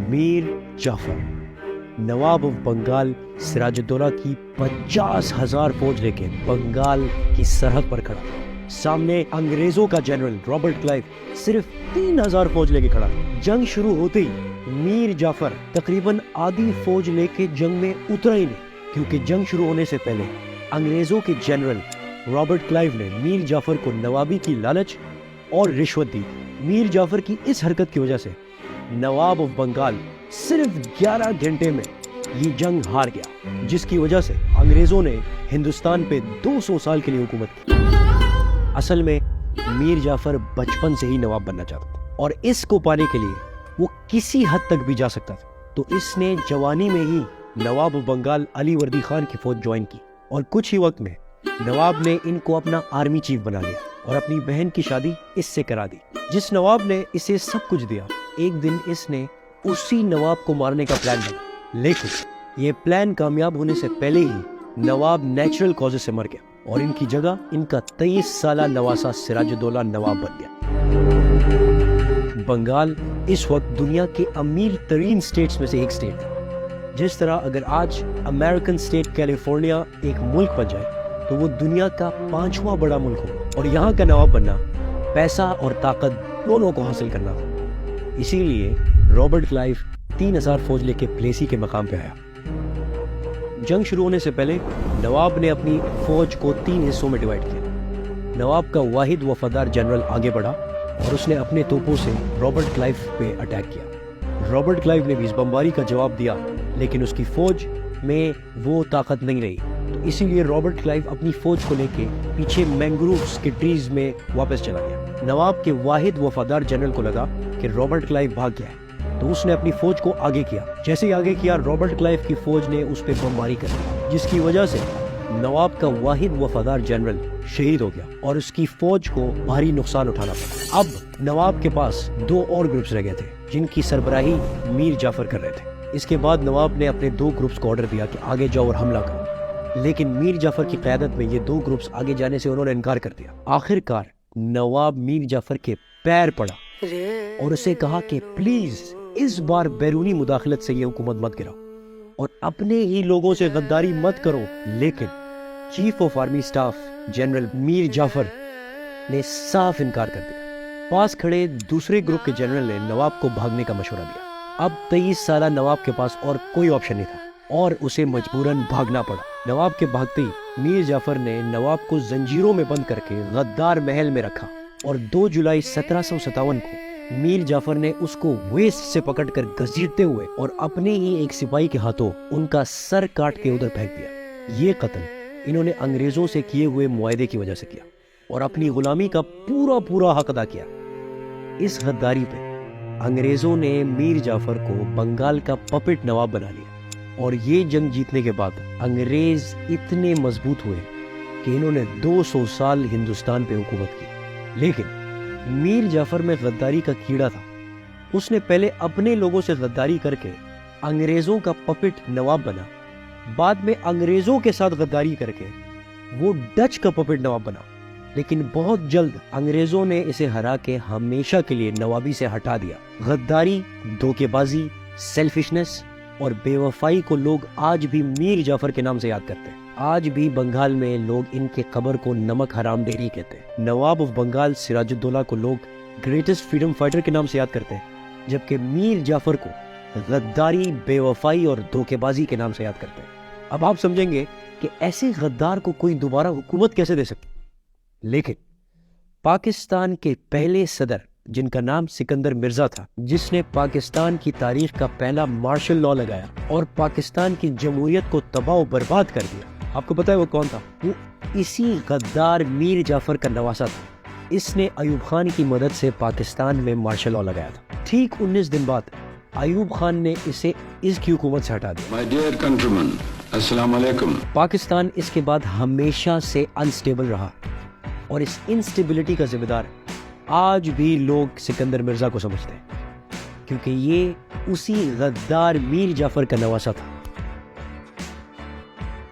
میر جعفر نواب of Bengal سراجدولہ کی 50,000 فوج لے کے بنگال کی سرحد پر کھڑا، سامنے انگریزوں کا جنرل رابرٹ کلائیو صرف 3,000 فوج لے کے کھڑا۔ جنگ شروع ہوتے ہی میر جعفر تقریباً آدھی فوج لے کے جنگ میں اترا ہی نہیں، کیونکہ جنگ شروع ہونے سے پہلے انگریزوں کے جنرل رابرٹ کلائیو نے میر جعفر کو نوابی کی لالچ اور رشوت دی۔ میر جعفر کی اس حرکت کی وجہ سے نواب آف بنگال صرف 11 گھنٹے میں یہ جنگ ہار گیا، جس کی وجہ سے انگریزوں نے ہندوستان پہ 200 سال کے لیے حکومت کی۔ اصل میں میر جعفر بچپن سے ہی نواب بننا چاہتا تھا، اور اس کو پانے کے لیے وہ کسی حد تک بھی جا سکتا تھا، تو اس نے جوانی میں ہی نواب آف بنگال علی وردی خان کی فوج جوائن کی، اور کچھ ہی وقت میں نواب نے ان کو اپنا آرمی چیف بنا لیا اور اپنی بہن کی شادی اس سے کرا دی۔ جس نواب نے اسے سب کچھ دیا، ایک دن اس نے اسی نواب کو مارنے کا پلان بنا، لیکن یہ پلان کامیاب ہونے سے پہلے ہی نواب نیچرل کازز سے مر گیا، اور ان کی جگہ ان کا 23 سالہ نواسہ سراجدولہ نواب بن گیا۔ بنگال اس وقت دنیا کے امیر ترین سٹیٹس میں سے ایک سٹیٹ تھا۔ جس طرح اگر آج امریکن سٹیٹ کیلیفورنیا ایک ملک بن جائے تو وہ دنیا کا 5واں بڑا ملک ہو، اور یہاں کا نواب بننا پیسہ اور طاقت دونوں کو حاصل کرنا تھا۔ اسی لیے رابرٹ کلائیو 3,000 فوج لے کے پلیسی کے مقام پہ آیا۔ جنگ شروع ہونے سے پہلے نواب نے اپنی فوج کو 3 حصوں میں ڈیوائیڈ کیا۔ نواب کا واحد وفادار جنرل آگے بڑھا اور اس نے اپنے توپوں سے رابرٹ کلائیو پہ اٹیک کیا۔ رابرٹ کلائیو نے بھی اس بمباری کا جواب دیا، لیکن اس کی فوج میں وہ طاقت نہیں رہی، تو اسی لیے رابرٹ کلائیو اپنی فوج کو لے کے پیچھے مینگرووز کے ٹریز میں واپس چلا گیا۔ نواب کے واحد وفادار جنرل کو لگا کہ رابرٹ کلائیو بھاگ گیا ہے، تو اس نے اپنی فوج کو آگے کیا۔ جیسے ہی آگے کیا، رابرٹ کلائیو کی فوج نے اس پہ بمباری کر دی، جس کی وجہ سے نواب کا واحد وفادار جنرل شہید ہو گیا اور اس کی فوج کو بھاری نقصان اٹھانا پڑا۔ اب نواب کے پاس 2 اور گروپس رہ گئے تھے، جن کی سربراہی میر جعفر کر رہے تھے۔ اس کے بعد نواب نے اپنے 2 گروپس کو آرڈر دیا کہ آگے جاؤ اور حملہ کرو، لیکن میر جعفر کی قیادت میں یہ 2 گروپس آگے جانے سے انہوں نے انکار کر دیا۔ آخر کار نواب میر جعفر کے پیر پڑا اور اسے کہا کہ پلیز اس بار بیرونی مداخلت سے یہ حکومت مت گراؤ اور اپنے ہی لوگوں سے غداری مت کرو، لیکن chief of army staff general Mir Jafar نے صاف انکار کر دیا۔ پاس کھڑے دوسرے گروپ کے جنرل نے نواب کو بھاگنے کا مشورہ دیا۔ اب 23 سالہ نواب کے پاس اور کوئی آپشن نہیں تھا اور اسے مجبوراً بھاگنا پڑا۔ نواب کے بھاگتے ہی میر جعفر نے نواب کو زنجیروں میں بند کر کے غدار محل میں رکھا، اور 2 جولائی 1757 کو میر جعفر نے اس کو ویسٹ سے پکڑ کر گھسیٹتے ہوئے اور اپنے ہی ایک سپاہی کے ہاتھوں ان کا سر کاٹ کے ادھر پھینک دیا۔ یہ قتل انہوں نے انگریزوں سے کیے ہوئے معاہدے کی وجہ سے کیا اور اپنی غلامی کا پورا حق ادا کیا۔ اس غداری پہ انگریزوں نے میر جعفر کو بنگال کا پپٹ نواب بنا لیا، اور یہ جنگ جیتنے کے بعد انگریز اتنے مضبوط ہوئے کہ انہوں نے 200 سال ہندوستان پہ حکومت کی۔ لیکن میر جعفر میں غداری کا کیڑا تھا۔ اس نے پہلے اپنے لوگوں سے غداری کر کے انگریزوں کا پپٹ نواب بنا، بعد میں انگریزوں کے ساتھ غداری کر کے وہ ڈچ کا پپٹ نواب بنا، لیکن بہت جلد انگریزوں نے اسے ہرا کے ہمیشہ کے لیے نوابی سے ہٹا دیا۔ غداری، دھوکے بازی، سیلفشنس اور بے وفائی کو لوگ آج بھی میر جعفر کے نام سے یاد کرتے ہیں۔ آج بھی بنگال میں لوگ ان کے قبر کو نمک حرام ڈیری کہتے ہیں۔ نواب آف بنگال سراجدولہ کو لوگ گریٹسٹ فریڈم فائٹر کے نام سے یاد کرتے ہیں، جبکہ میر جعفر کو غداری، بے وفائی اور دھوکے بازی کے نام سے یاد کرتے ہیں۔ اب آپ سمجھیں گے کہ ایسے غدار کو کوئی دوبارہ حکومت کیسے دے سکتے، لیکن پاکستان کے پہلے صدر، جن کا نام سکندر مرزا تھا، جس نے پاکستان کی تاریخ کا پہلا مارشل لاء لگایا اور پاکستان کی جمہوریت کو تباہ و برباد کر دیا، آپ کو پتہ ہے وہ کون تھا؟ وہ اسی غدار میر جعفر کا نواسہ تھا۔ اس نے ایوب خان کی مدد سے پاکستان میں مارشل لاء لگایا تھا۔ ٹھیک 19 دن بعد ایوب خان نے اسے اس کی حکومت سے ہٹا دیا۔ My dear countrymen, السلام علیکم۔ پاکستان اس کے بعد ہمیشہ سے انسٹیبل رہا، اور اس انسٹیبلٹی کا ذمہ دار آج بھی لوگ سکندر مرزا کو سمجھتے ہیں، کیونکہ یہ اسی غدار میر جعفر کا نواسہ تھا۔